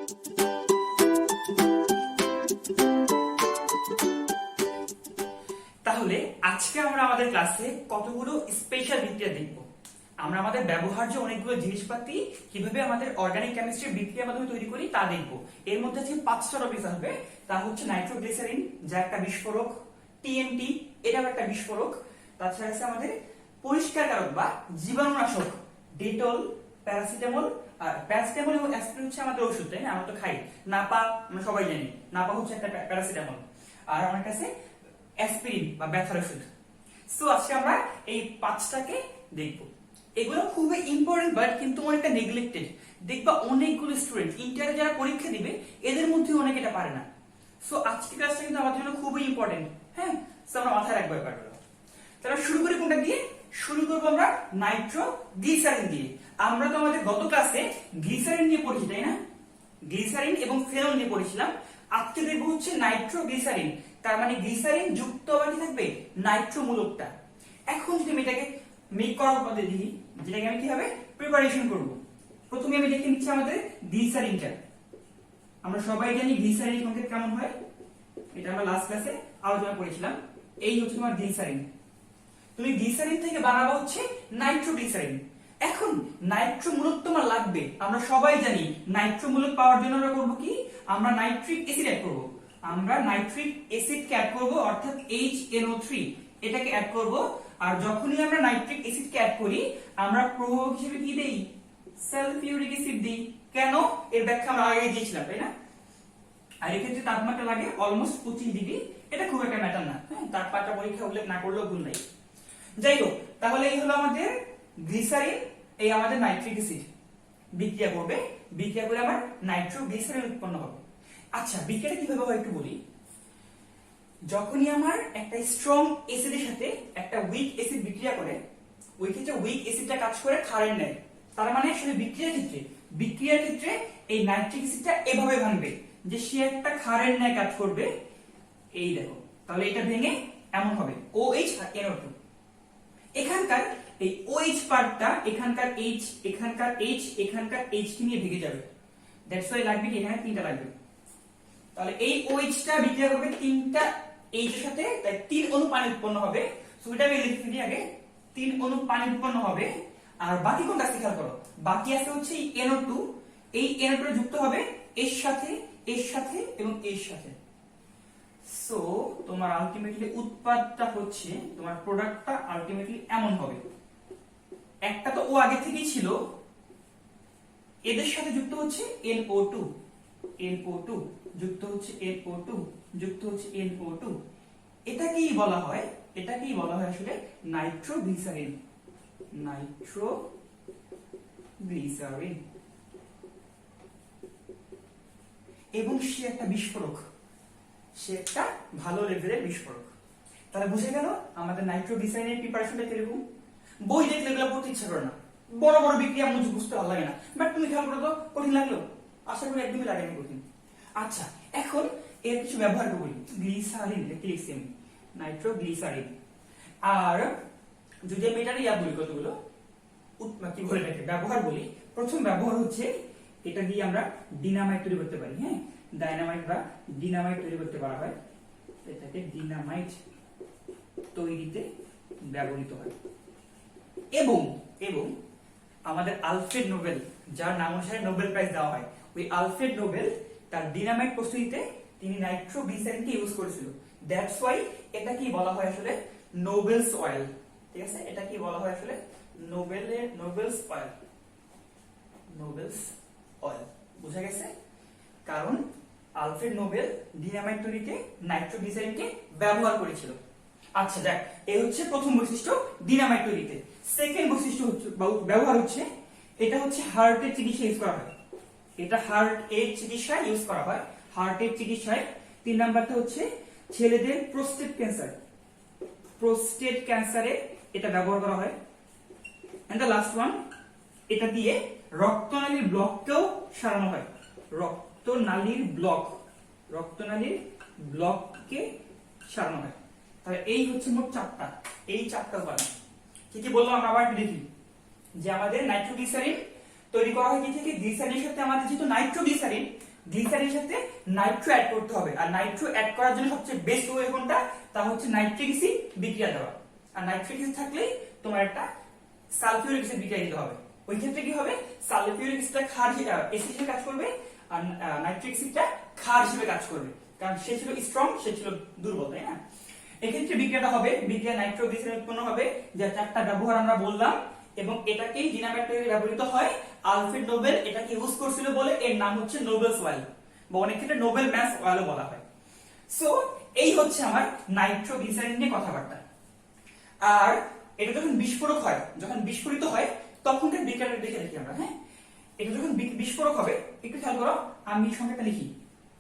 তাহলে আজকে আমরা আমাদের ক্লাসে কতগুলো স্পেশাল বিক্রিয়া দেখব। আমরা আমাদের ব্যবহার্য অনেকগুলো জিনিসপাতি কিভাবে আমাদের অর্গানিক কেমিস্ট্রির বিক্রিয়ার মাধ্যমে তৈরি করি তা দেখব। এর মধ্যে যে 5টা টপিক আসবে তা হচ্ছে নাইট্রোগ্লিসারিন, যা একটা বিস্ফোরক, টিএনটি, এটাও একটা বিস্ফোরক। তাছাড়া আছে আমাদের পরিষ্কারকারক বা জীবাণুনাশক, ডেটল, প্যারাসিটামল। আর প্যারাসিটামল এবং অ্যাসপিরিন হচ্ছে আমাদের ওষুধ, তাই না? আমরা তো খাই। নাপা আমরা সবাই জানি, নাপা হচ্ছে একটা প্যারাসিটামল। আর আমার কাছে অ্যাসপিরিন বা ব্যথার ওষুধ। সো আজকে আমরা এই 5টাকে দেখব। এগুলো খুবই ইম্পর্টেন্ট, বাট কিন্তু অনেকটা নেগলেক্টেড। দেখবা অনেকগুলো স্টুডেন্ট ইন্টারে যারা পরীক্ষা দিবে এদের মধ্যে অনেকে এটা পারে না। সো আজকের ক্লাসটা কিন্তু আমাদের জন্য খুবই ইম্পর্টেন্ট। হ্যাঁ, সো আমরা মাথায় রাখবো ব্যাপারগুলো। তাহলে শুরু করি কোনটা দিয়ে? শুরু করবো আমরা নাইট্রোগ্লিসারিন দিয়ে। আমরা তো আমাদের গত ক্লাসে গ্লিসারিন নিয়ে পড়েছি, তাই না? গ্লিসারিন এবং ফেনল নিয়ে পড়েছিলাম। আজকে দেখবো হচ্ছে নাইট্রোগ্লিসারিন। তার মানে গ্লিসারিন যুক্ত আবার কি থাকবে? নাইট্রো মূলকটা। এখন যদি আমি এটাকে মেক করার পদ্ধতি দেখি, যেটাকে আমি কিভাবে প্রিপারেশন করব। প্রথমে আমি দেখে নিচ্ছি আমাদের গ্লিসারিনটা। আমরা সবাই জানি গ্লিসারিন সংকেত কেমন হয়, এটা আমরা লাস্ট ক্লাসে আলোচনা করেছিলাম। এই হচ্ছে তোমার গ্লিসারিন। তুমি গ্লিসারিন থেকে বানাবো হচ্ছে নাইট্রোগ্লিসারিন। এখন নাইট্রো মূলক তোমার লাগবে, আমরা সবাই জানি। নাইট্রো মূলক পাওয়ার জন্য আমরা করব কি? আমরা নাইট্রিক অ্যাসিড অ্যাড করব। আমরা নাইট্রিক অ্যাসিডকে অ্যাড করব, অর্থাৎ HNO3 এটাকে অ্যাড করব। আর যখনই আমরা নাইট্রিক অ্যাসিডকে অ্যাড করি, আমরা প্রভাবক হিসেবে কি দেই? সালফিউরিক অ্যাসিড দেই। কেন? এর ব্যাখ্যা আমরা আগে দিয়েছিলাম, তাই না? আর এক্ষেত্রে তাপমাত্রা লাগে অলমোস্ট 25 ডিগ্রি। এটা খুব একটা ম্যাটার না, হ্যাঁ, তাপমাত্রা পরীক্ষা উল্লেখ না করলেও ভুল নাই। যাই হোক, তাহলে এই হলো আমাদের গ্লিসারিন, এই আমাদের নাইট্রিক অ্যাসিড বিক্রিয়া করবে। বিক্রিয়া করে আমার নাইট্রোগ্লিসারিন উৎপন্ন হবে। আচ্ছা, বিক্রিয়াটা কিভাবে হয় একটু বলি। যখনই আমার একটা স্ট্রং অ্যাসিডের সাথে একটা উইক অ্যাসিড বিক্রিয়া করে, ওই ক্ষেত্রে উইক অ্যাসিডটা কাজ করে ক্ষারের নেয়। তার মানে আসলে বিক্রিয়ার ক্ষেত্রে এই নাইট্রিক অ্যাসিডটা এভাবে ভাঙবে যে সে একটা ক্ষারের ন্যায় কাজ করবে। এই দেখো, তাহলে এটা ভেঙে এমন হবে OH আর NO2। এখানকার এই OH পার্টটা এখানকার H, এখানকার H, এখানকার H কে নিয়ে ভেঙে যাবে। দ্যাটস ওয়াই লাগবে কি এখানে 3টা লাগবে। তাহলে এই OH টা বিক্রিয়া করবে 3টা H এর সাথে, তাই 3 অণু পানি উৎপন্ন হবে। সো এটা আমি লিখে দিই আগে, 3 অণু পানি উৎপন্ন হবে। আর বাকি কোনটা খেয়াল করো, বাকি আছে হচ্ছে এই NO2। এই NO2 যুক্ত হবে এর সাথে, এর সাথে এবং এর সাথে। সো তোমার আলটিমেটলি উৎপাদটা হচ্ছে, তোমার প্রোডাক্টটা আলটিমেটলি এমন হবে। একটা তো ও আগে থেকেই ছিল, এদের সাথে যুক্ত হচ্ছে NO2, NO2 যুক্ত হচ্ছে NO2 যুক্ত হচ্ছে NO2। এটাকেই বলা হয়, এটাকেই বলা হয় আসলে নাইট্রোগ্লিসারিন। নাইট্রোগ্লিসারিন। এবং সে একটা বিস্ফোরক, সে একটা ভালো লেভেলের বিস্ফোরক। তাহলে বুঝে গেল আমাদের নাইট্রোগ্লিসারিনের প্রিপারেশনটা কিরকম। বই দেখলে এগুলো পড়তে ইচ্ছা করে না, বড় বড় বিক্রিয়া মুঝে বুঝতে ভালো লাগে না। বাট তুমি খেয়াল করো তো, কঠিন লাগলো? আশা করি একদমই লাগেনি কঠিন। আচ্ছা, এখন এর কিছু ব্যবহার করি। গ্লিসারিন লিখছি আমি, নাইট্রোগ্লিসারিন। আর যদি আমি এটার বলি, কতগুলো কি বলে এটাকে ব্যবহার বলি। প্রথম ব্যবহার হচ্ছে এটা দিয়ে আমরা ডিনামাইট তৈরি করতে পারি। হ্যাঁ, ডাইনামাইট বা ডিনামাইট তৈরি করতে পারা হয়। এটাকে ডিনামাইট তৈরিতে ব্যবহৃত হয়। এবং এবং আমাদের আলফ্রেড নোবেল, যার নাম অনুসারে নোবেল প্রাইজ দেওয়া হয়, ওই আলফ্রেড নোবেল তার ডিনামাইট প্রস্তুতিতে তিনি নাইট্রোগ্লিসারিনকে ইউজ করেছিল। দ্যাটস ওয়াই এটা কি বলা হয় আসলে নোবেলস অয়েল। ঠিক আছে, এটা কি বলা হয় আসলে নোবেলস অয়েল। নোবেলস অয়েল বুঝা গেছে? কারণ আলফ্রেড নোবেল ডিনামাইট তৈরিতে নাইট্রোগ্লিসারিনকে ব্যবহার করেছিল। আচ্ছা দেখ, এই হচ্ছে প্রথম বৈশিষ্ট্য ডিনামাইট তৈরিতে। সেকেন্ড বৈশিষ্ট্য হচ্ছে ব্যবহার হচ্ছে, এটা হচ্ছে হার্টের চিকিৎসা ইউজ করা হয়। এটা হার্ট এর চিকিৎসায় ইউজ করা হয়, হার্টের চিকিৎসায়। 3 নাম্বারটা হচ্ছে ছেলেদের প্রোস্টেট ক্যান্সার, প্রোস্টেট ক্যান্সারে এটা ব্যবহার করা হয়। এন্ড দ্য লাস্ট ওয়ান, এটা দিয়ে রক্তনালীর ব্লককেও সারানো হয়। রক্তনালীর ব্লককে সারানো হয়। তাহলে এই হচ্ছে মোট 4টা, এই 4টা উপাদান। কি কি বললাম আমরা আবার একটু দেখি। যে আমাদের নাইট্রোগ্লিসারিন তৈরি করা হয় কি থেকে? গ্লিসারিনের সাথে আমাদের যেহেতু নাইট্রোগ্লিসারিন, গ্লিসারিনের সাথে নাইট্রো অ্যাড করতে হবে, আর নাইট্রো অ্যাড করার জন্য সবচেয়ে বেস্ট ওয়ে কোনটা, তা হচ্ছে নাইট্রিক অ্যাসিড বিক্রিয়া দেওয়া। আর নাইট্রিক অ্যাসিড থাকলেই তোমার একটা সালফিউরিক অ্যাসিড বিক্রিয়া দিতে হবে। ওই ক্ষেত্রে কি হবে, সালফিউরিক অ্যাসিডটা ক্ষার অ্যাসিড হিসেবে কাজ করবে, আর নাইট্রিক অ্যাসিডটা ক্ষার হিসেবে কাজ করবে, কারণ সে ছিল স্ট্রং, সে ছিল দুর্বল, তাই না? এক্ষেত্রে বিক্রিয়াটা হবে, বিক্রিয়া নাইট্রোগ্লিসারিন উৎপন্ন হবে, যে চারটা ব্যবহার আমরা বললাম, এবং এটাকেই ডিনামাইট তৈরি ব্যবহৃত হয়। আলফ্রেড নোবেল এটাকে ইউজ করছিল বলে এর নাম হচ্ছে নোবেলস অয়েল, বা অনেক ক্ষেত্রে নোবেল ম্যাস অয়েলও বলা হয়। সো এই হচ্ছে আমার নাইট্রোগ্লিসারিন নিয়ে কথাবার্তা। আর এটা যখন বিস্ফোরক হয়, যখন বিস্ফোরিত হয় তখনকার বিক্রিয়াটা দেখে রাখি আমরা। হ্যাঁ, এটা যখন বিস্ফোরক হবে একটু খেয়াল করো, আমি সংখ্যাটা লিখি।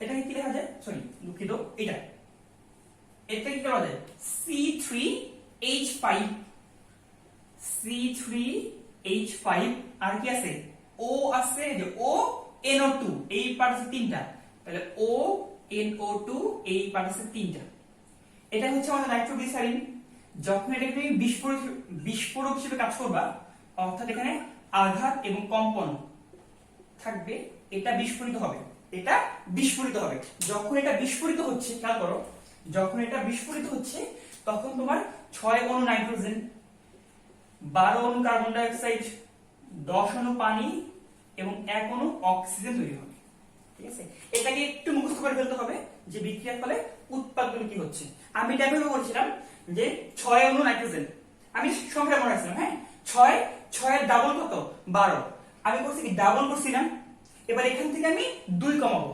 এটাকে কি লেখা যায়, সরি দুঃখিত, এটা কি করা যায়, C3H5, C3H5, আর কি আছে, O আছে, যে O NO2, এই পার্ট আছে তিনটা, তাহলে O NO2, এই পার্ট আছে তিনটা। এটা হচ্ছে আমাদের নাইট্রোগ্লিসারিন। যখন এটাকে তুমি বিস্ফোরক হিসেবে কাজ করবা, অর্থাৎ এখানে আঘাত এবং কম্পন থাকবে, এটা বিস্ফোরিত হবে, এটা বিস্ফোরিত হবে। যখন এটা বিস্ফোরিত হচ্ছে, খেয়াল করো, যখন এটা বিস্ফোরিত হচ্ছে তখন তোমার 6 অণু নাইট্রোজেন, 12 অণু কার্বন ডাই অক্সাইড, 10 অণু পানি এবং 1 অণু অক্সিজেন তৈরি হবে। ঠিক আছে, এটাকে একটু মুখস্থ করে ফেলতে হবে যে বিক্রিয়ার ফলে উৎপাদন কি হচ্ছে। আমি এটা ভেবে বলছিলাম যে 6 অণু নাইট্রোজেন, আমি সংখ্যা মনে রাখছিলাম। হ্যাঁ, 6 এর ডাবল কত, 12। আমি করছি কি, ডাবল করছি না, এবার এখান থেকে আমি 2 কমাবো।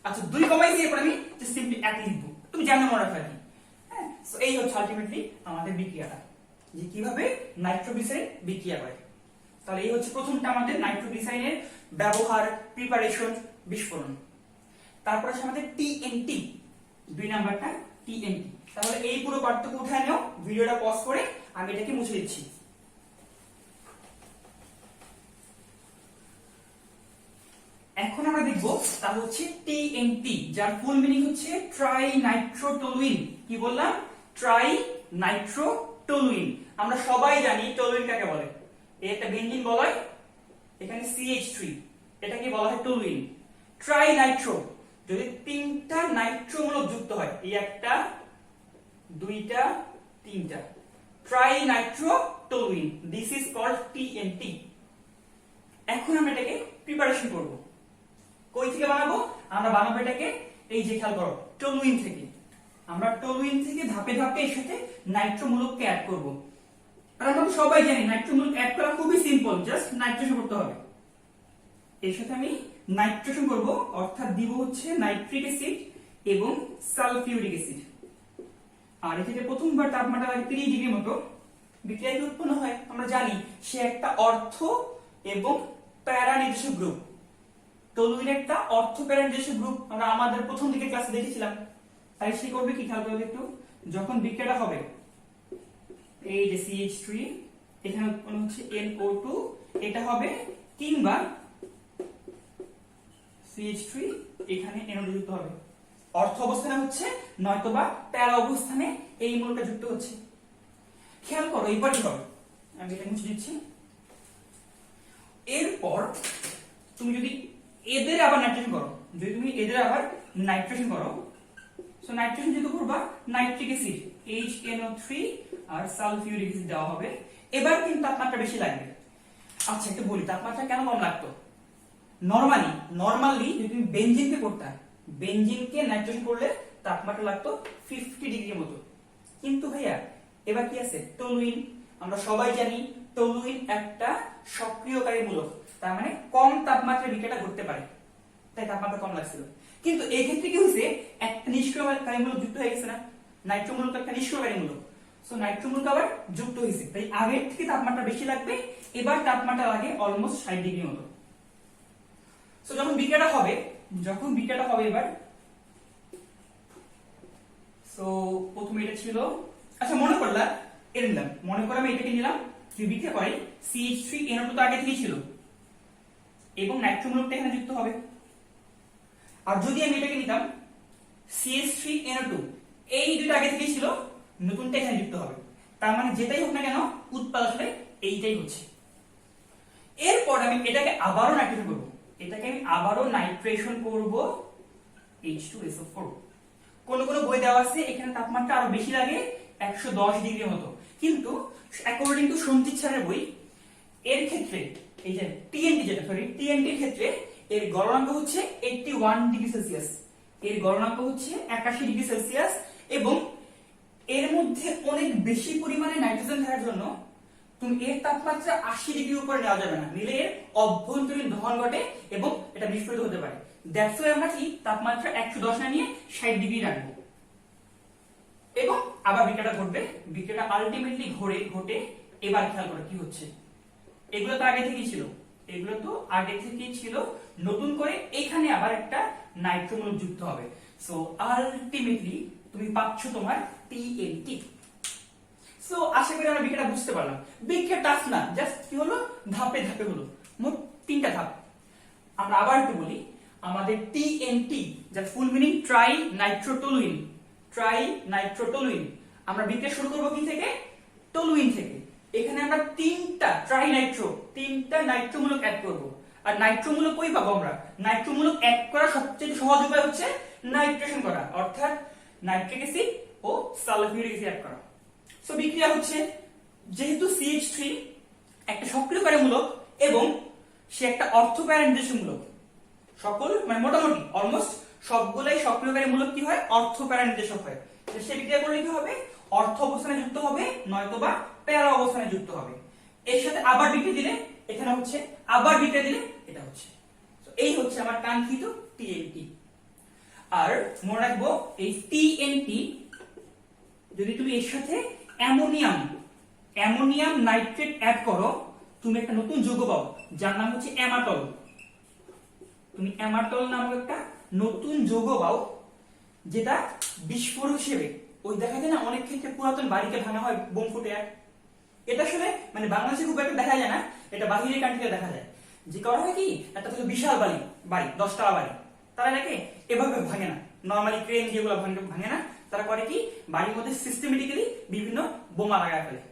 আচ্ছা, 2 কমাইছি, এরপর আমি জাস্ট সিম্পলি 1 লিখবো, তুমি জানো মনে রাখা কি। হ্যাঁ, সো এই হচ্ছে আলটিমেটলি আমাদের বিক্রিয়াটা, যে কিভাবে নাইট্রোগ্লিসারিন বিক্রিয়া করে। তাহলে এই হচ্ছে প্রথমটা আমাদের নাইট্রোগ্লিসারিনের ব্যবহার, প্রিপারেশন, বিস্ফোরণ। তারপর আছে আমাদের টিএনটি, 2 নাম্বারটা টিএনটি। তাহলে এই পুরো পার্টটুকু উঠায় নাও, ভিডিওটা পজ করে আমি এটাকে মুছে দিচ্ছি। এখন আমরা দেখবো তা হচ্ছে টিএনটি, যার ফুল মিনিং হচ্ছে ট্রাই নাইট্রোটলুইন। কি বললাম, ট্রাই নাইট্রোটলুইন। আমরা সবাই জানি টলুইন কাকে বলে, এই একটা বেঞ্জিন বলা, এখানে CH3, এটা কি বলা হয়, টলুইন। ট্রাই নাইট্রো, যদি 3টা নাইট্রো মূলক যুক্ত হয়, এই একটা, 2টা, 3টা, trinitrotoluene, this is called TNT. এখন আমরা এটাকে প্রিপারেশন করব। কই থেকে বানাবো, আমরা বানাবো এটাকে, এই যে খেয়াল করো, টলুইন থেকে। আমরা টলুইন থেকে ধাপে ধাপে এর সাথে নাইট্রো মূলককে অ্যাড করব। আর আমরা সবাই জানি নাইট্রো মূলক অ্যাড করা খুবই সিম্পল, জাস্ট নাইট্রেশন করতে হবে। এর সাথে আমি নাইট্রেশন করব, অর্থাৎ দিব হচ্ছে নাইট্রিক অ্যাসিড এবং সালফিউরিক অ্যাসিড। আর এক্ষেত্রে প্রথমবার তাপমাত্রা লাগে 30 ডিগ্রি মতো। বিক্রিয়া কি উৎপন্ন হয় আমরা জানি, সে একটা অর্থ এবং প্যারা নির্দেশক গ্রুপ। টলুইন একটা অর্থ প্যারা নির্দেশক গ্রুপ, আমরা আমাদের প্রথম দিকে ক্লাসে দেখেছিলাম। তাই সে করবে কি, খেয়াল করবে একটু, যখন বিক্রিয়াটা হবে, এই যে CH3, এখানে উৎপন্ন হচ্ছে NO2, এটা হবে, কিংবা CH3, এখানে NO2 যুক্ত হবে, অর্থ অবস্থানে হচ্ছে, নয়তোবা প্যারা অবস্থানে এই মূলকটা যুক্ত হচ্ছে। খেয়াল করো এইবার কি হবে, আমি এটা মুছে দিচ্ছি। এরপর তুমি যদি এদের আবার নাইট্রেশন করো, যদি তুমি এদের আবার নাইট্রেশন করো, সো নাইট্রেশন যেহেতু করবা, নাইট্রিক অ্যাসিড HNO3 আর সালফিউরিক অ্যাসিড দেওয়া হবে। এবার কিন্তু তাপমাত্রা বেশি লাগবে। আচ্ছা, একটু বলি তাপমাত্রা কেন কম লাগতো। নরমালি যদি তুমি বেনজিনকে করতা, বেনজিনকে নাইট্রেশন করলে তাপমাত্রা লাগতো 50 ডিগ্রির মতো। কিন্তু ভাইয়া এবার কি আছে, টলুইন। আমরা সবাই জানি টলুইন একটা সক্রিয়কারী মূলক, তার মানে কম তাপমাত্রায় বিক্রিয়াটা ঘটতে পারে, তাই তাপমাত্রা কম লাগছিল। কিন্তু এই ক্ষেত্রে কি হয়েছে, একটা নিষ্ক্রিয়কারী মূলক যুক্ত হয়ে গেছে না, নাইট্রো মূলক একটা নিষ্ক্রিয়কারী মূলক। সো নাইট্রো মূলক আবার যুক্ত হয়েছে, তাই আগের থেকে তাপমাত্রা বেশি লাগবে। এবার তাপমাত্রা লাগে অলমোস্ট 60 ডিগ্রি মতো। সো যখন বিক্রিয়াটা হবে, এবার, সো প্রথমে এটা ছিল, আচ্ছা মনে করলা, এটা নিলাম, মনে করো আমি এটাকে নিলাম, যদি বিক্রিয়া করে CH3NO2 তো আগে থেকেই ছিল, এবং নাইট্রো মূলকটা এখানে যুক্ত হবে। আর যদি আমি এটাকে নিতাম CH3NO2, এই দুটো আগে থেকেই ছিল, নতুনটা এখানে যুক্ত হবে। তার মানে যেটাই হোক না কেন উৎপাদ আসলে এইটাই হচ্ছে। এরপর আমি এটাকে আবারও নাইট্রেশন করব, এটাকে আমি আবারও নাইট্রেশন করব H2SO4। কোন কোন বই দেওয়া আছে এখানে তাপমাত্রা আরো বেশি লাগে 110 ডিগ্রি মতো, কিন্তু অ্যাকর্ডিং টু সঞ্জিত স্যারের বই এর ক্ষেত্রে এই যে টিএনটি এর ক্ষেত্রে এর গলনাঙ্ক হচ্ছে 81 ডিগ্রি সেলসিয়াস, এর গলনাঙ্ক হচ্ছে 81 ডিগ্রি সেলসিয়াস, এবং এর মধ্যে অনেক বেশি পরিমাণে নাইট্রোজেন থাকার জন্য তুমি এর তাপমাত্রা 80 ডিগ্রির উপরে নেওয়া যাবে না, নিলে এর অভ্যন্তরীণ দহন ঘটে এবং এটা বিস্ফোরিত হতে পারে। দ্যাটস ওয়াই আমরা কি তাপমাত্রা 110 না নিয়ে 60 ডিগ্রি রাখবো। এবং আবার বিক্রিয়াটা ঘটবে, বিক্রিয়াটা আলটিমেটলি ঘটে এবার খেয়াল করো কি হচ্ছে। এগুলো তো আগে থেকেই ছিল, এগুলো তো আগে থেকেই ছিল, নতুন করে এখানে আবার একটা নাইট্রোমূলক যুক্ত হবে। সো আলটিমেটলি তুমি পাচ্ছ তোমার টিএনটি। সো আশা করি আমরা বিক্রিয়াটা বুঝতে পারলাম। বিক্রিয়া টাফ না, জাস্ট কি হলো ধাপে ধাপে হলো, মোট 3টা ধাপ। আমরা আবার একটু বলি, আমাদের টিএনটি যার ফুল মিনিং ট্রাই নাইট্রোটলুইন, আমরা বিক্রিয়া শুরু করব কি থেকে? টলুইন থেকে। এখানে আমরা তিনটা নাইট্রোমূলক অ্যাড করব। আর নাইট্রোমূলক কই পাবো আমরা? নাইট্রোমূলক অ্যাড করার সবচেয়ে সহজ উপায় হচ্ছে নাইট্রেশন করা, অর্থাৎ নাইট্রিক অ্যাসিড ও সালফিউরিক অ্যাসিড অ্যাড করা। সো বিক্রিয়া হচ্ছে, যেহেতু CH3 একটা সক্রিয়কারী মূলক এবং সে একটা অর্থকারী নির্দেশমূলক, সকল মানে মোটামুটি অলমোস্ট সবগুলাই সক্রিয়কারী মূলক কি হয়? অর্থকারী নির্দেশক হয়। তো সে বিক্রিয়া করলে কি হবে? অর্থ অবস্থানে যুক্ত হবে, নয়তোবা প্যারা অবস্থানে যুক্ত হবে। এর সাথে আবার বিক্রিয়া দিলে এখানে হচ্ছে, আবার বিক্রিয়া দিলে এটা হচ্ছে। তো এই হচ্ছে আমার কাঙ্ক্ষিত টিএনটি। আর মনে রাখবো এই টিএনটি যদি তুমি এর সাথে অ্যামোনিয়াম নাইট্রেট অ্যাড করো, তুমি একটা নতুন যৌগ পাও যার নাম হচ্ছে অ্যামাটল। তুমি অ্যামাটল নামক একটা নতুন যৌগ পাও, যেটা বিস্ফোরক হিসেবে ওই দেখা যায় না অনেক ক্ষেত্রে পুরাতন বাড়িকে ভাঙা হয় বোম ফুটে। এটা আসলে মানে বাংলাদেশে খুব একটা দেখা যায় না, এটা বাহিরের কান্ট্রিতে দেখা যায়। যে করা হয় কি, একটা হচ্ছে বিশাল বাড়ি 10 তলা বাড়ি, তারা এটাকে এভাবে ভাঙে না, নরমালি ক্রেন যেগুলো ভাঙে না, তারা করে কি বাড়ির মধ্যে সিস্টেমেটিক্যালি বিভিন্ন বোমা লাগায় ফেলে,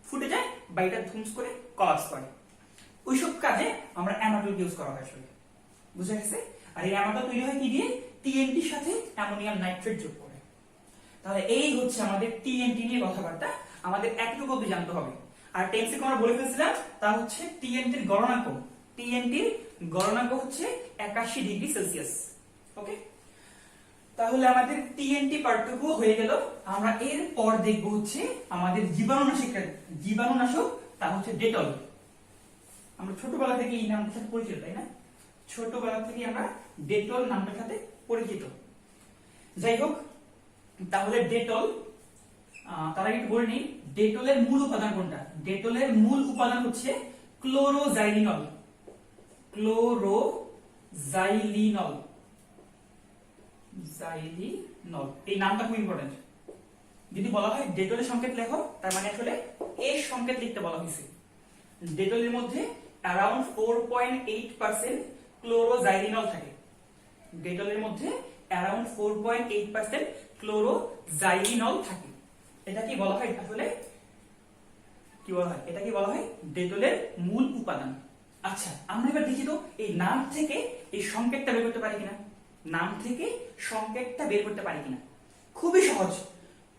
ফুটে যায়, বাড়িটা ধুমস করে কলাপস করে। ওইসব কাজে আমরা অ্যামাটল ইউজ করা হয় আসলে, বুঝা গেছে? আর এই অ্যামাটল তৈরি হয় কি দিয়ে? টিএনটির সাথে অ্যামোনিয়াম নাইট্রেট যোগ করে। তাহলে এই হচ্ছে আমাদের টিএনটি নিয়ে কথাবার্তা, আমাদের একটুকু অবধি জানতে হবে। আর টেন্সে আমরা বলে ফেলছিলাম, তা হচ্ছে টিএনটির গলনাঙ্ক হচ্ছে 81 ডিগ্রি সেলসিয়াস। ওকে, তাহলে আমাদের টিএনটি পার্টটুকু হয়ে গেল। আমরা এর পর দেখব হচ্ছে আমাদের জীবাণুনাশক, তা হচ্ছে ডেটল। আমরা ছোটবেলা থেকে এই নামটার সাথে পরিচিত, তাই না? ছোটবেলা থেকে আমরা ডেটল নামটার সাথে পরিচিত। যাই হোক, তাহলে ডেটল, তার আগে বলে নিই ডেটলের মূল উপাদান কোনটা। ডেটলের মূল উপাদান হচ্ছে ক্লোরোজাইলিনল। এই নামটা খুব ইম্পর্টেন্ট। যদি বলা হয় ডেটলের সংকেত লেখো, তার মানে আসলে এর সংকেত লিখতে বলা হয়েছে। ডেটলের মধ্যে অ্যারাউন্ড 4.8% ক্লোরোজাইলিনল থাকে। ডেটলের মধ্যে অ্যারাউন্ড 4.8% ক্লোরোজাইলিনল থাকে। এটা কি বলা হয় আসলে? কি বলা হয়? এটা কি বলা হয়? ডেটলের মূল উপাদান। আচ্ছা, আমরা এবার দেখি তো এই নাম থেকে এই সংকেতটা বের করতে পারি কিনা। নাম থেকে সংকেতটা বের করতে পারি কিনা? খুবই সহজ,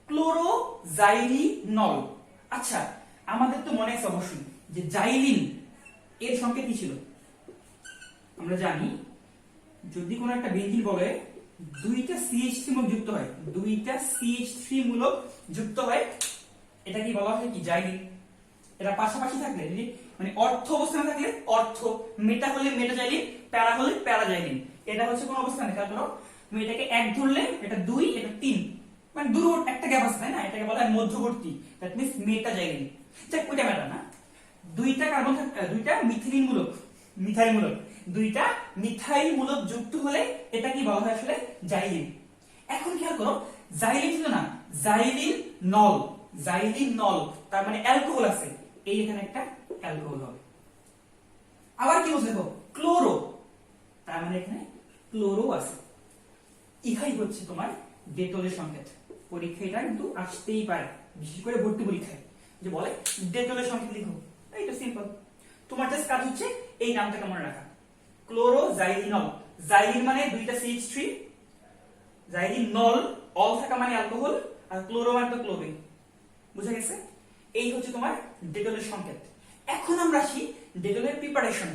ক্লোরোজাইলিনল। আচ্ছা, আমাদের তো মনে আছে অবশ্যই যে জাইলিন এর সংকেত কি ছিল? আমরা জানি যদি কোনো একটা বেঞ্জিন বলে দুইটা CH3 মূলক যুক্ত হয়, এটা কি বলা হয়? কি জাইলিন। এটা পাশাপাশি থাকলে মানে অর্থ অবস্থানে থাকলে অর্থ, মেটা হলে মেটাজাইলিন, প্যারা হলে প্যারাজাইলিন। এটা হচ্ছে কোন অবস্থানে? খেয়াল করো, তুমি এটাকে 1 ধরলে এটা 2, এটা 3, মানে দূর একটা গ্যাপ আছে, তাই না? এটাকে বলা হয় মধ্যবর্তী, দ্যাট মিন্স মেটাজাইলিন। যাক, ওইটা ম্যাটার না। দুইটা মিথাইল মূলক যুক্ত হলে এটা কি বলা হয় আসলে? জাইলিন। এখন খেয়াল করো, জাইলিন ছিল না, জাইলিন নল, তার মানে অ্যালকোহল আছে, এই এখানে একটা অ্যালকোহল হবে। আবার কি বলছে দেখো, ক্লোরো, তার মানে এখানে ক্লোরো আছে। ইহাই হচ্ছে তোমার ডেটলের সংকেত। পরীক্ষা এটা কিন্তু আসতেই পারে, বিশেষ করে ভর্তি পরীক্ষায়, যে বলে ডেটলের সংকেত লিখো। এইটা সিম্পল, তোমার জাস্ট কাজ হচ্ছে এই নামটাকে মনে রাখা। ক্লোরোজাইলিনল। জাইলিন মানে দুইটা CH3, জাইলিনল অল থাকা মানে অ্যালকোহল, আর ক্লোরো মানে তো ক্লোরিন। বুঝা গেছে? এই হচ্ছে তোমার ডেটলের সংকেত। এখন আমরা আসি ডেটলের প্রিপারেশন।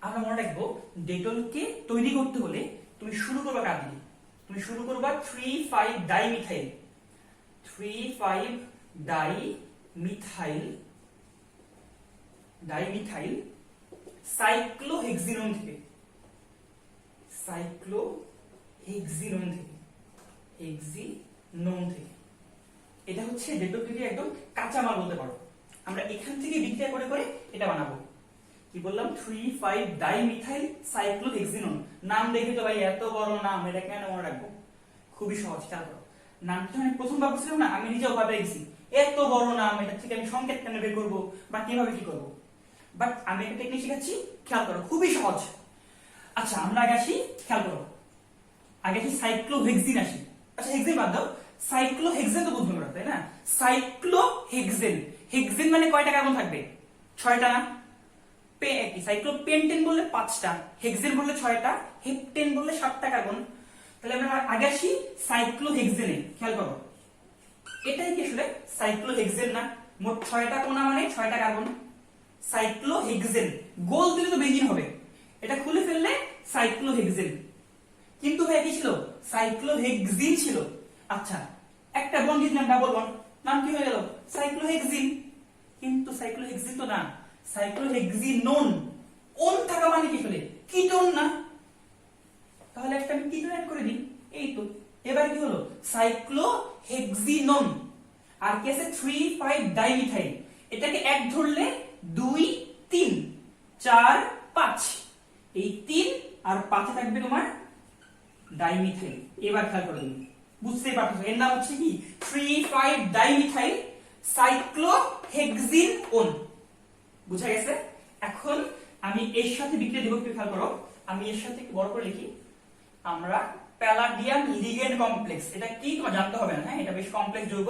আমরা মনে রাখবো ডেটলকে তৈরি করতে হলে তুমি শুরু করবা কার দিয়ে? তুমি শুরু করবা 3,5 ডাইমিথাইল, 3,5 ডাইমিথাইল সাইক্লোহেক্সিনোন থেকে, সাইক্লোহেক্সিনোন থেকে, হেক্সিনোন থেকে। এটা হচ্ছে ডেটল থেকে একদম কাঁচা মাল বলতে পারো। আমরা এখান থেকে বিক্রিয়া করে করে এটা বানাবো। কি বললাম? 3,5 ডাইমিথাইল সাইক্লোহেক্সিনোন। নাম দেখে তো ভাই এত বড় নাম, এটা কেন মনে রাখবো? খুবই সহজ, খেয়াল করো। নামটা আমি প্রথম ভাবছিলাম না, আমি নিজেও ভাবে গেছি এত বড় নাম, এটা থেকে আমি সংকেত কেন বের করবো বা কিভাবে কি করবো। বাট আমি একটা টেকনিক শিখাচ্ছি, খেয়াল করো, খুবই সহজ। আচ্ছা আমরা আগে আসি, খেয়াল করো, আগে আসি সাইক্লোহেক্সিন আসি। আচ্ছা হেক্সেন বাদ দাও, সাইক্লোহেক্সেন তো বুঝবে না, তাই না? সাইক্লোহেক্সেন, হেক্সেন মানে কয়টা কার্বন থাকবে? 6টা না? সাইক্লোপেন্টেন বললে 5টা, হেক্সেন বললে 6টা, হেপটেন বললে 7টা কার্বন। তাহলে আমরা আগে আসি সাইক্লোহেক্সেনে। খেয়াল করো, এটাই কি আসলে সাইক্লোহেক্সেন না? মোট 6টা কোণা মানে 6টা কার্বন। সাইক্লোহেক্সেন গোল দিলে তো বেঞ্জিন হবে, এটা খুলে ফেললে সাইক্লোহেক্সেন। কিন্তু ভাই কি ছিল? সাইক্লোহেক্সিন ছিল। আচ্ছা একটা বন্ড দিলাম ডাবল বন্ড, নাম কি হয়ে গেল? সাইক্লোহেক্সিন। কিন্তু সাইক্লোহেক্সিন তো না, সাইক্লোহেক্সিনোন। ওন থাকা মানে কি আসলে? কিটোন না? তাহলে একটা আমি কিটোন অ্যাড করে দিই, এই তো। এবার কি হলো? সাইক্লোহেক্সিনোন। আর কি আছে? 3,5 ডাইমিথাইল। এটাকে এক ধরলে 2, 3, 4, 5। এই 3 আর 5 থাকবে তোমার ডাইমিথাইল। এবার খেয়াল করে তুমি বুঝতেই পারছো এর নাম হচ্ছে কি? 3,5 ডাইমিথাইল সাইক্লোহেক্সিনোন। বুঝা গেছে? এখন আমি এর সাথে বিক্রিয়া দেব, একটু খেয়াল করো। আমি এর সাথে একটু বড় করে লিখি, আমরা প্যালাডিয়াম লিগেন্ড কমপ্লেক্স। এটা কি তোমার জানতে হবে না, হ্যাঁ এটা বেশ কমপ্লেক্স যৌগ।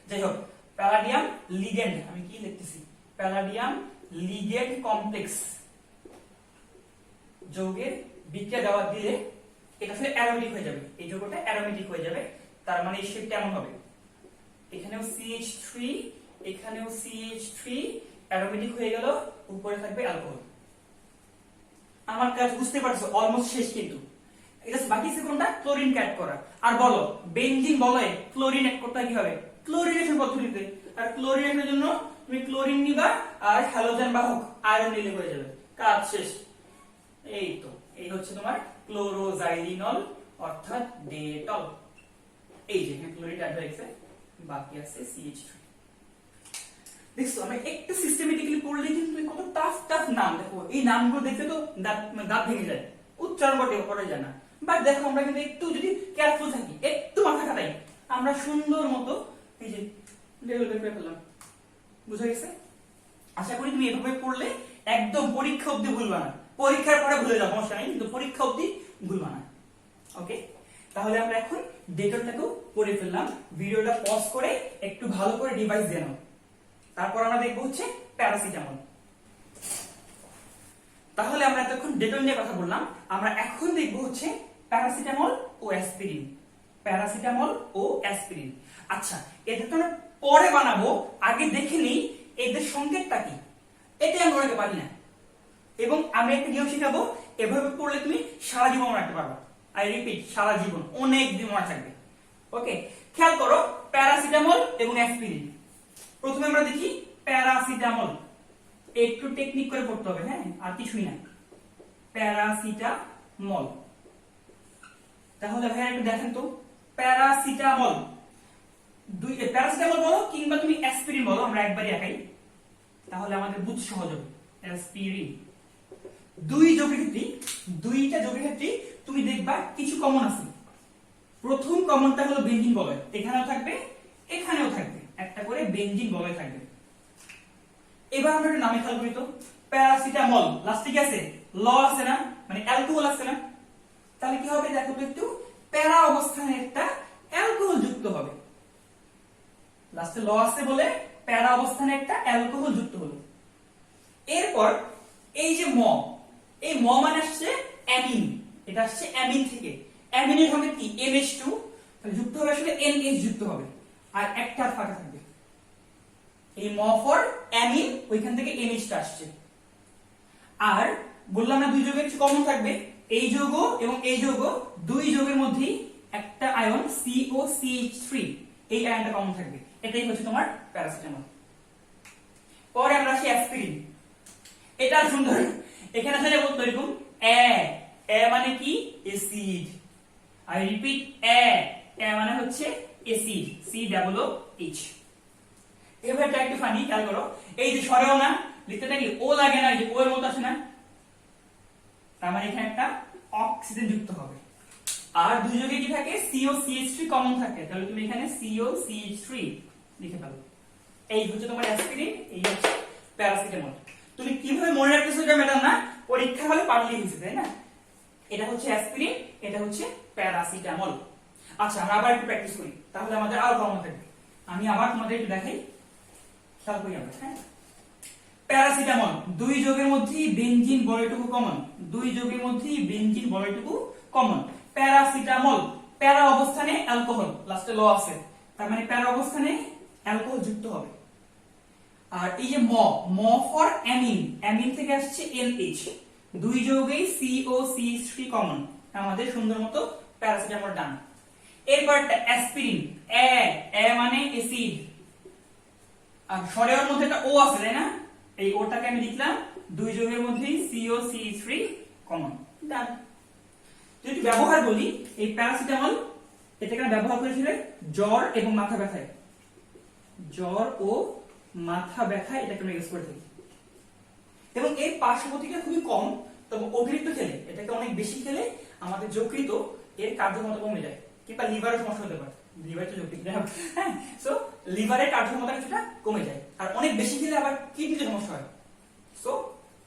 যাই হোক, প্যালাডিয়াম লিগেন্ড, আমি কি লিখতেছি? প্যালাডিয়াম লিগেন্ড কমপ্লেক্স যৌগের বিক্রিয়া দেওয়া দিলে এটা আসলে অ্যারোমেটিক হয়ে যাবে, এই যৌগটা অ্যারোমেটিক হয়ে যাবে। তার মানে এই শেপটা এমন হবে, এখানেও CH3, এখানেও CH3, অ্যারোমেটিক হয়ে গেল, উপরে থাকবে অ্যালকোহল। আমার কাজ বুঝতে পারছো? অলমোস্ট শেষ। কিন্তু এটা বাকি আছে কোনটা? ক্লোরিন অ্যাড করা। আর বলো বেনজিন বলে ক্লোরিন অ্যাড করতে কি হবে? ক্লোরিনেশন পদ্ধতিতে। আর ক্লোরিনেশনের জন্য তুমি ক্লোরিন নিবা আর হ্যালোজেন বাহক আয়রন নিলে হয়ে যাবে, কাজ শেষ। এই তো, এই হচ্ছে তোমার ক্লোরোজাইলিনল অর্থাৎ ডেটল। এই যে এখানে ক্লোরিন অ্যাড হয়ে গেছে, বাকি আছে CH3। দেখছো আমরা একটু সিস্টেমেটিক্যালি পড়লে কিন্তু কত টাফ টাফ নাম। দেখো এই নামগুলো দেখতে তো দাঁত ভেঙে যায়, উচ্চারণ করা যায় না। বাট দেখো আমরা কিন্তু একটু যদি কেয়ারফুল থাকি, একটু মাথা খাটাই, আমরা সুন্দর মতো এই যে লেভেল বের করে ফেললাম। বুঝা গেছে? আশা করি তুমি এভাবে পড়লে একদম পরীক্ষা অবধি ভুলবা না। পরীক্ষার পরে ভুলে যাও সমস্যা নেই, কিন্তু পরীক্ষা অবধি ভুলবা না। ওকে, তাহলে আমরা এখন ডেটলটাকেও পড়ে ফেললাম। ভিডিওটা পজ করে একটু ভালো করে ডিভাইস দিয়ে নাও। তারপর আমরা দেখবো হচ্ছে প্যারাসিটামল। তাহলে আমরা এতক্ষণ ডেটল নিয়ে কথা বললাম, আমরা এখন দেখবো হচ্ছে প্যারাসিটামল ও অ্যাসপিরিন। প্যারাসিটামল ও অ্যাসপিরিন। আচ্ছা এটা তো আমরা পরে বানাবো, আগে দেখে নিই এদের সংকেতটা কি। এটা আমি মনে পারি না, এবং আমি একটা নিয়ম শিখাবো, এভাবে পড়লে তুমি সারা জীবন মনে রাখতে পারবে। আই রিপিট, সারা জীবন, অনেক দিন মনে থাকবে। ওকে, খেয়াল করো প্যারাসিটামল এবং অ্যাসপিরিন। প্রথমে আমরা দেখি প্যারাসিটামল। একটু টেকনিক করে পড়তে হবে, হ্যাঁ আর কিছুই না। প্যারাসিটামল, তাহলে ভাই একটু দেখেন তো প্যারাসিটামল। প্যারাসিটামল বলো কিংবা তুমি অ্যাসপিরিন বলো, আমরা একবারই একাই, তাহলে আমাদের বুঝতে সহজ হবে। অ্যাসপিরিন দুইটা যোগের ক্ষেত্রে তুমি দেখবা কিছু কমন আছে। প্রথম কমনটা হলো বেনজিন বলয়, এখানেও থাকবে এখানেও থাকবে, একটা করে বেনজিন বলয় থাকবে। এবার আমরা একটা নামে খেয়াল করি তো, প্যারাসিটামল লাস্টে কি আছে? ল আছে না, মানে অ্যালকোহল আছে না? তাহলে কি হবে দেখো তো একটু, প্যারা অবস্থানে একটা অ্যালকোহল যুক্ত হবে। লাস্টে ল আছে বলে প্যারা অবস্থানে একটা অ্যালকোহল যুক্ত হলো। এরপর এই যে ম, এই ম মানে আসছে অ্যামিন, এটা আসছে অ্যামিন থেকে। অ্যামিনের হবে কি NH2, তাহলে যুক্ত হবে আসলে NH যুক্ত হবে, আর একটা ফাঁকা থাকবে। এই ম ফর অ্যামিন, ওইখান থেকে NH টা আসছে। আর বললাম না দুই যৌগের কিছু কমন থাকবে, এই যৌগ এবং এই যৌগ দুই যৌগের মধ্যেই একটা আয়ন COCH3, এই আয়নটা কমন থাকবে, এটাই হচ্ছে তোমার প্যারাসিটামল। পরে আমরা আসি অ্যাসপিরিন। এটা সুন্দর, এখানে আসলে বলতো এরকম এ মানে কি অ্যাসিড, আই রিপিট এ মানে হচ্ছে অ্যাসিড, COOH। এবার এটা একটু ফানি, খেয়াল করো, এই যে সরেও না লিখতে থাকি ও লাগে না, এই যে ও এর মতো আসে না, তার মানে এখানে একটা অক্সিজেন যুক্ত হবে। আর দুই যৌগে কি থাকে COCH3 কমন থাকে, তাহলে তুমি এখানে COCH3 লিখে ফেলো। এই হচ্ছে তোমার অ্যাসপিরিন, এই হচ্ছে প্যারাসিটামল। তুমি কিভাবে মনে রাখতেছো এটা ম্যাডাম না, পরীক্ষা হলে পারলেই হয়েছে, তাই না? এটা হচ্ছে অ্যাসপিরিন, এটা হচ্ছে প্যারাসিটামল। আচ্ছা আমরা আবার একটু প্র্যাকটিস করি, তাহলে আমাদের আরো কমন থাকবে। আমি আবার তোমাদের একটু দেখাই, খেয়াল করি আমরা। হ্যাঁ, প্যারাসিটামল দুই যৌগের মধ্যেই বেনজিন বলয়টুকু কমন, দুই যৌগের মধ্যেই বেনজিন বলয়টুকু কমন। প্যারাসিটামল, প্যারা অবস্থানে অ্যালকোহল, লাস্টে ল আছে, তার মানে প্যারা অবস্থানে অ্যালকোহল যুক্ত হবে। আর এই যে ম ফর অ্যামিন, অ্যামিন থেকে আসছে NH, দুই যৌগেই COCH3 কমন, আমাদের সুন্দর মতো প্যারাসিটামল ডান। এরপরটা অ্যাসপিরিন, এ মানে অ্যাসিড, আর সরেওর মধ্যে একটা ও আছে তাই না, এই ওটাকে আমি লিখলাম, দুই যৌগের মধ্যেই COCH3 কমন, ডান। যদি ব্যবহার বলি, এই প্যারাসিটামল এটাকে ব্যবহার করেছিল জ্বর এবং মাথা ব্যথায়, জ্বর ও মাথা ব্যথা এটাকে আমরা ইউজ করে থাকি। এবং এর পার্শ্ব প্রতিক্রিয়া খুবই কম, তবে অতিরিক্ত খেলে, এটাকে অনেক বেশি খেলে আমাদের যকৃত এর কার্যক্ষমতা কমে যায়, কিংবা লিভারের সমস্যা হতে পারে, লিভার তো যকৃত, হ্যাঁ, সো লিভারের কার্যক্ষমতা কিছুটা কমে যায়। আর অনেক বেশি খেলে আবার কিডনিতে সমস্যা হয়, সো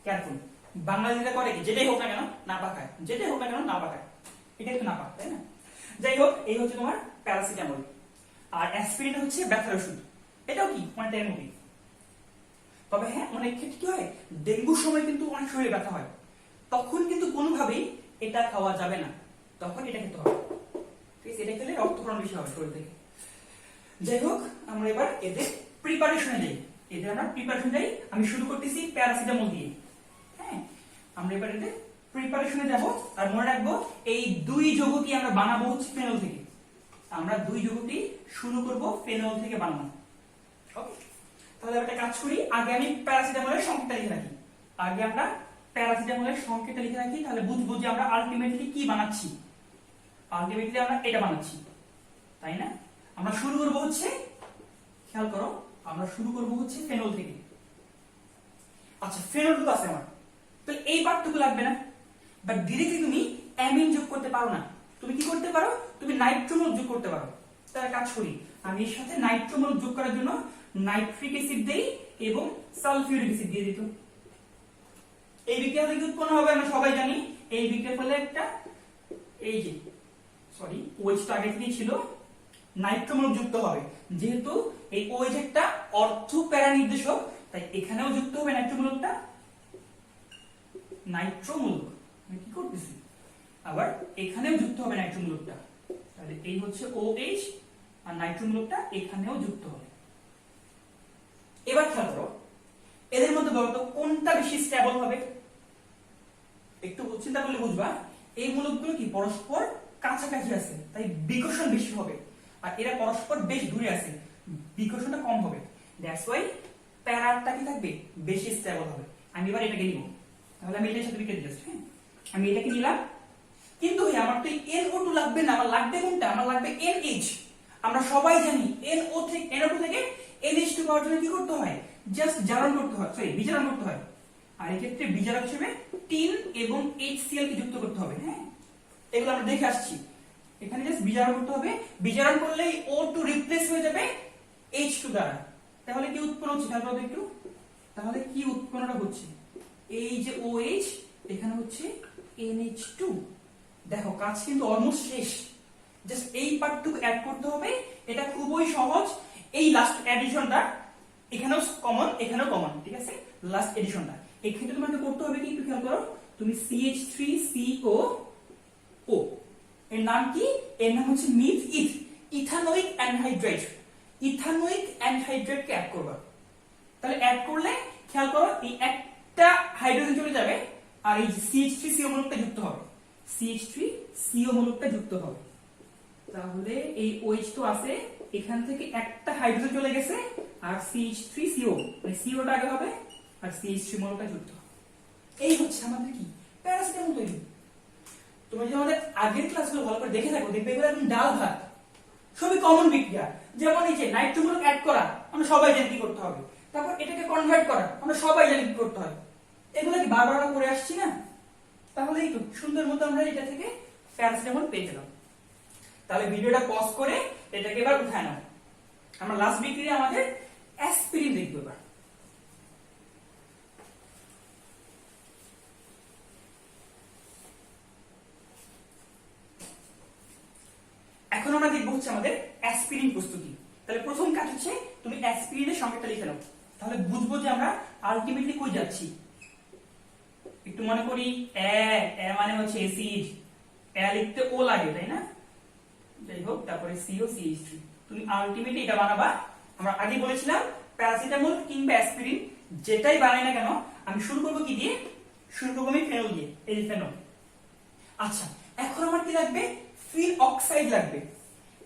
কেয়ারফুল। বাংলাদেশিরা করে কি, যেটাই হোক না কেন না পাকায়, যেটাই হোক না কেন না পাকায়, এটা কিন্তু না পাক, তাই না? যাই হোক, এই হচ্ছে তোমার প্যারাসিটামল। আর অ্যাসপিরিন হচ্ছে ব্যথার ওষুধ, এটাও কি অনেকটা এর মতোই। তবে হ্যাঁ, অনেক ক্ষেত্রে কি হয়, ডেঙ্গুর সময় কিন্তু অনেক শরীরে ব্যথা হয়, তখন কিন্তু কোনোভাবেই এটা খাওয়া যাবে না, তখন এটা খেতে হবে, ঠিক আছে? এটা খেলে রক্তক্ষরণ বেশি হবে শরীর থেকে। যাই হোক, আমরা এবার এদের প্রিপারেশনে যাই, এদের আমরা প্রিপারেশন যাই। আমি শুরু করতেছি প্যারাসিটামল দিয়ে। হ্যাঁ, আমরা এবার এদের প্রিপারেশনে যাব। আর মনে রাখবো, এই দুই যৌগটি আমরা বানাবো হচ্ছে ফেনল থেকে, আমরা দুই যৌগটি শুরু করব ফেনল থেকে বানানো। ওকে, তাহলে একটা কাজ করি, আগে আমি প্যারাসিটামলের সংকেতটা লিখে রাখি, আগে আমরা প্যারাসিটামলের সংকেতটা লিখে রাখি, তাহলে বুঝবো যে আমরা আলটিমেটলি কি বানাচ্ছি। আলটিমেটলি আমরা এটা বানাচ্ছি, তাই না? আমরা শুরু করব হচ্ছে, খেয়াল করো, আমরা শুরু করব হচ্ছে ফেনল থেকে। আচ্ছা, ফেনলটুকু আছে আমার, তো এই পার্টটুকু লাগবে না, বাট ডিরেক্টলি তুমি অ্যামিন যোগ করতে পারো না, তুমি কি করতে পারো, তুমি নাইট্রোমূলক যোগ করতে পারো। তাহলে কাজ করি, আমি এর সাথে নাইট্রোমূলক যোগ করার জন্য নাইট্রিক অ্যাসিড দেই এবং সালফিউরিক অ্যাসিড দিয়ে দিত। এই বিক্রিয়া থেকে উৎপন্ন হবে আমরা সবাই জানি, এই বিক্রিয়ার ফলে একটা, এই যে সরি OH তো আগে থেকেই ছিল, নাইট্রোমূলক যুক্ত হবে, যেহেতু এই OH একটা অর্থ প্যারা নির্দেশক, তাই এখানেও যুক্ত হবে নাইট্রোমূলকটা, নাইট্রোমূলক আমি কি করতেছি, আবার এখানেও যুক্ত হবে নাইট্রোমূলকটা, তাহলে এই হচ্ছে OH, আর নাইট্রোমূলকটা এখানেও যুক্ত হবে। এবার খেয়াল করো, এদের মধ্যে বলতো কোনটা বেশি স্টেবল হবে, একটু চিন্তা করলে বুঝবা। এই মূলকগুলো কি পরস্পর কাছাকাছি আছে, তাই বিকর্ষণ বেশি হবে, আর এরা পরস্পর বেশ দূরে আছে, বিকর্ষণটা কম হবে, দ্যাটস ওয়াই প্যারাটা কি থাকবে, বেশি স্টেবল হবে। আমি এবার এটাকে নিব, তাহলে আমি এটার সাথে বিক্রিয়া দিচ্ছি। হ্যাঁ, আমি এটাকে নিলাম, কিন্তু আমার তো NO2 লাগবে না, আমার লাগবে কোনটা, আমার লাগবে NH। আমরা সবাই জানি NO থেকে NO2 থেকে NH2 পাওয়ার জন্য কি করতে হয়, জাস্ট জারণ করতে হয়, সরি বিজারণ করতে হয়। আর এই ক্ষেত্রে বিজারক হিসেবে টিন এবং HCl কে যুক্ত করতে হবে। হ্যাঁ, এগুলো আমরা দেখে আসছি, এখানে জাস্ট বিজারণ করতে হবে, বিজারণ করলেই O2 রিপ্লেস হয়ে যাবে H2 দ্বারা। তাহলে কি উৎপন্ন হচ্ছে, খেয়াল করো একটু, তাহলে কি উৎপন্নটা হচ্ছে, এই যে OH, এখানে হচ্ছে NH2। দেখো কাজ কিন্তু অলমোস্ট শেষ, জাস্ট এই পার্টটুকু অ্যাড করতে হবে, এটা খুবই সহজ। এই লাস্ট এডিশনটা এখানেও কমন, এখানেও কমন, ঠিক আছে? লাস্ট এডিশনটা এক্ষেত্রে তোমাকে করতে হবে কি, একটু খেয়াল করো, তুমি CH3CO ও এর নাম কি? এর নাম হচ্ছে ইথানোয়িক অ্যানহাইড্রাইড। ইথানোয়িক অ্যানহাইড্রাইড কে অ্যাড করবা। তাহলে অ্যাড করলে খেয়াল করো এই একটা হাইড্রোজেন চলে যাবে আর এই CH3CO মূলকটা যুক্ত হবে। CH3CO মূলকটা যুক্ত হবে। তাহলে এই OH তো আছে, এখান থেকে একটা হাইড্রোজেন চলে গেছে আর CH3CO মানে CO টা আগে হবে আর CH3 মূলকটা যুক্ত হবে। এই হচ্ছে আমাদের কি প্যারাসিটামল তৈরি। তোমরা যদি আমাদের আগের ক্লাসগুলো ভালো করে দেখে থাকো দেখবে এগুলো একদম ডাল ভাত, সবই কমন বিক্রিয়া। যেমন এই যে নাইট্রোমূলক অ্যাড করা আমরা সবাই জানি কি করতে হবে, তারপর এটাকে কনভার্ট করা আমরা সবাই জানি কি করতে হবে। এগুলো কি বারবার আমরা করে আসছি না? তাহলে এই তো সুন্দর মতো আমরা এটা থেকে প্যারাসিটামল পেয়ে গেলাম। তাহলে ভিডিওটা পজ করে এটাকে এবার উঠায় নাও। আমরা লাস্ট বিক্রিয়া আমাদের অ্যাসপিরিন দেখবো এবার। এখন আমরা দেখবো হচ্ছে আমাদের অ্যাসপিরিন প্রস্তুতি। তাহলে প্রথম কাজ হচ্ছে তুমি অ্যাসপিরিনের সংকেতটা লিখে নাও, তাহলে বুঝবো যে আমরা আলটিমেটলি কই যাচ্ছি। একটু মনে করি এ মানে হচ্ছে অ্যাসিড, এ লিখতে ও লাগে তাই না? যাই হোক, তারপরে CO CH3 তুমি আলটিমেটলি এটা বানাবা। আমরা আগে বলেছিলাম প্যারাসিটামল কিংবা অ্যাসপিরিন যেটাই বানাই না কেন আমি শুরু করব কি দিয়ে? শুরু করব আমি ফেনল দিয়ে, এই ফেনল। আচ্ছা, এখন আমার কি লাগবে? ফিন অক্সাইড লাগবে।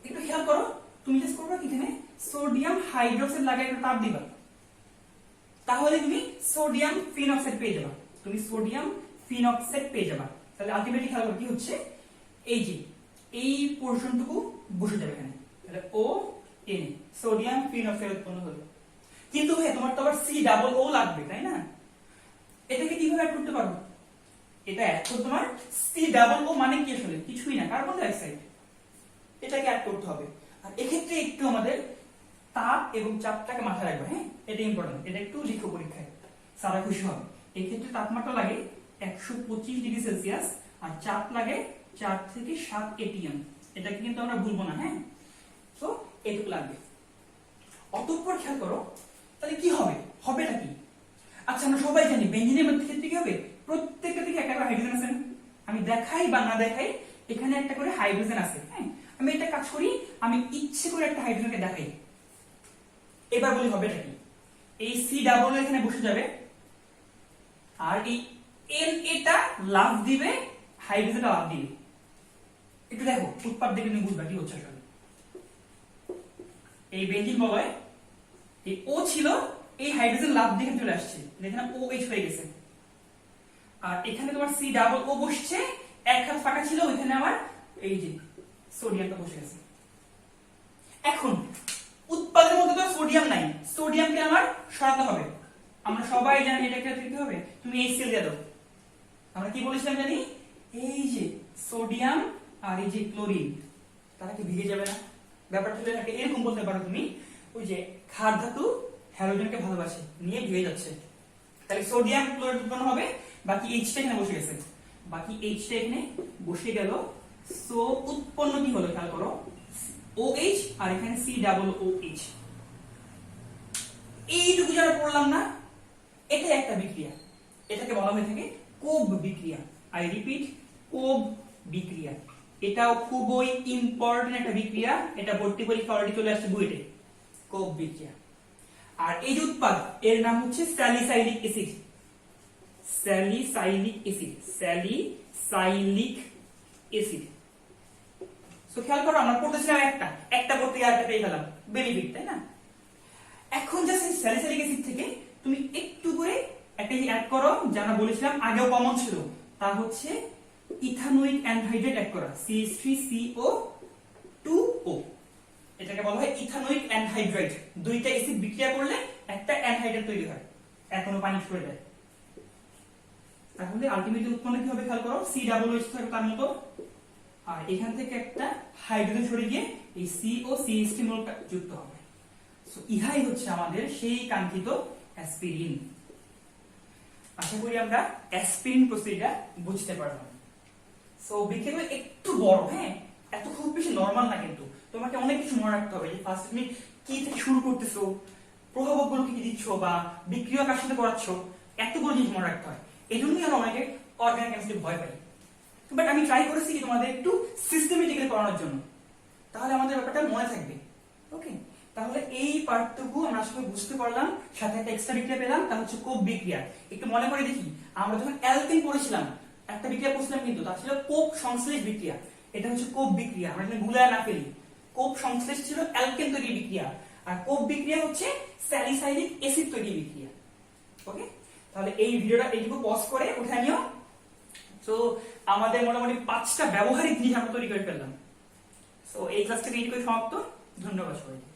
একটু খেয়াল করো, তুমি জাস্ট করবে কি এখানে সোডিয়াম হাইড্রোক্সাইড লাগাই একটু তাপ দিবা, তাহলে তুমি সোডিয়াম ফিন অক্সাইড পেয়ে যাবে। তুমি সোডিয়াম ফিন অক্সাইড পেয়ে যাবে। তাহলে আলটিমেটলি খেয়াল করো কি হচ্ছে, এই যে এই পোরশনটুকু বসে যাবে এখানে, তাহলে ON সোডিয়াম ফিন অক্সাইড উৎপন্ন হলো। কিন্তু ভাই তোমার তো আবার COO লাগবে তাই না? এটাকে কিভাবে অ্যাড করতে পারো? এটা অ্যাড করতে তোমার COO মানে কি আসলে? কিছুই না, কার্বন ডাই অক্সাইড। এটাকে অ্যাড করতে হবে। আর এক্ষেত্রে একটু আমাদের তাপ এবং চাপটাকে মাথায় রাখবে, হ্যাঁ এটা ইম্পর্টেন্ট। এটা একটু লিখো পরীক্ষায়, সারা খুশি হবে। এই ক্ষেত্রে তাপমাত্রা লাগে 125 ডিগ্রি সেলসিয়াস আর চাপ লাগে 4 থেকে 7 ATM। এটাকে কিন্তু আমরা ভুলবো না, হ্যাঁ। তো এটুকু লাগবে। অতঃপর খেয়াল করো তাহলে কি হবে, হবেটা কি? আচ্ছা, আমরা সবাই জানি বেঞ্জিনের মধ্যে ক্ষেত্রে কি হবে, প্রত্যেকটা থেকে একটা করে হাইড্রোজেন আছে। আমি দেখাই বা না দেখাই এখানে একটা করে হাইড্রোজেন আছে, হ্যাঁ। আমি একটা কাজ করি, আমি ইচ্ছে করে একটা হাইড্রোজেনকে দেখাই। এবার বলি হবেটা কি? এই COO এখানে বসে যাবে আর এই Na লাভ দিবে, হাইড্রোজেনটা লাভ দিবে। একটু দেখো উৎপাদ দেখে তুমি বুঝবা কি হচ্ছে আসলে। এই বেঞ্জিন বলয় এই O ছিল, এই হাইড্রোজেন লাভ দিয়ে চলে আসছে, এখানে OH হয়ে গেছে। আর এখানে তোমার COO বসছে, এক হাত ফাঁকা ছিল, ওইখানে আমার এই যে সোডিয়ামটা বসে গেছে। এখন উৎপাদের মধ্যে তো সোডিয়াম নাই, সোডিয়ামকে আমার সরাতে হবে। আমরা সবাই জানি এটা কি হবে, তুমি HCl দিয়ে দাও। আমরা কি বলেছিলাম জানি, এই যে সোডিয়াম আর এই যে ক্লোরিন তারা কি ভিজে যাবে না? ব্যাপারটা হলো এরকম বলতে পারো তুমি, ওই যে ক্ষার ধাতু হ্যালোজেনকে ভালোবাসে, নিয়ে ভিজে যাচ্ছে। তাহলে সোডিয়াম ক্লোরাইড উৎপন্ন হবে, বাকি H টা এখানে বসে গেছে, বাকি H টা এখানে বসে গেল। সো উৎপন্ন কি হলো খেয়াল করো, OH আর এখানে COOH। এইটুকু যারা পড়লাম না, এটা একটা বিক্রিয়া, এটাকে বলা হয়ে থাকে কোব বিক্রিয়া। আই রিপিট, কোব বিক্রিয়া। এটাও খুবই ইম্পর্টেন্ট একটা বিক্রিয়া, এটা ভর্তি পরীক্ষা অলরেডি চলে আসছে বুয়েটে, কোব বিক্রিয়া। আর এই যে উৎপাদ এর নাম হচ্ছে salicylic acid. Salicylic acid, salicylic acid. So খেয়াল করো, আমরা পড়তেছিলাম একটা পড়তে গিয়ে আরেকটা পেয়ে গেলাম, বেনিফিট তাই না? এখন জাস্ট এই স্যালিসাইলিক অ্যাসিড থেকে তুমি একটু করে একটা অ্যাড করো, যারা বলেছিলাম আগেও কমন ছিল, তা হচ্ছে ইথানোয়িক অ্যানহাইড্রাইড অ্যাড করা, CH3CO2O। এটাকে বলা হয় ইথানোয়িক অ্যানহাইড্রাইড। দুইটা অ্যাসিড বিক্রিয়া করলে একটা অ্যানহাইড্রাইড তৈরি হয়, এখনো পানি করে দেয়। তাহলে আলটিমেটলি উৎপন্ন কি হবে খেয়াল করো, COOH থাকবে তার মতো, আর এখান থেকে একটা হাইড্রোজেন সরে গিয়ে এই CO CH3 মূলকটা যুক্ত হবে। সো ইহাই হচ্ছে আমাদের সেই কাঙ্ক্ষিত অ্যাসপিরিন। আশা করি আমরা অ্যাসপিরিন প্রসিডিউরটা বুঝতে পারলাম। সো বিক্রিয়া একটু বড়, হ্যাঁ, এত খুব বেশি নরমাল না, কিন্তু তোমাকে অনেক কিছু মনে রাখতে হবে যে ফার্স্ট তুমি কি থেকে শুরু করতেছো, প্রভাবকগুলো কি দিচ্ছ বা বিক্রিয়া কার সাথে করাচ্ছ, এতগুলো জিনিস মনে রাখতে হয়। এই জন্যই আমরা অনেকে অর্গানিক কেমিস্ট্রি ভয় পাই, বাট আমি ট্রাই করেছি কি তোমাদের একটু সিস্টেমেটিক্যালি পড়ানোর জন্য, তাহলে আমাদের ব্যাপারটা মনে থাকবে। ওকে, তাহলে এই পার্টটুকু আমরা আসলে বুঝতে পারলাম, সাথে একটা এক্সট্রা বিক্রিয়া পেলাম, তা হচ্ছে কোপ বিক্রিয়া। একটু মনে করে দেখি, আমরা যখন অ্যালকেন পড়েছিলাম একটা বিক্রিয়া পড়ছিলাম, কিন্তু তা ছিল কোপ সংশ্লেষ বিক্রিয়া। এটা হচ্ছে কোপ বিক্রিয়া, আমরা যদি ভুলায় না ফেলি। কোপ সংশ্লেষ ছিল অ্যালকেন তৈরি বিক্রিয়া, আর কোপ বিক্রিয়া হচ্ছে স্যালিসাইলিক অ্যাসিড তৈরি বিক্রিয়া। ওকে, তাহলে এই ভিডিওটা এইটুকু পজ করে উঠে নিও। তো আমাদের মোটামুটি 5টা ব্যবহারিক জিনিস আমরা তৈরি করে ফেললাম। তো এই ক্লাসটা এইটুকুই সমাপ্ত। ধন্যবাদ সবাইকে।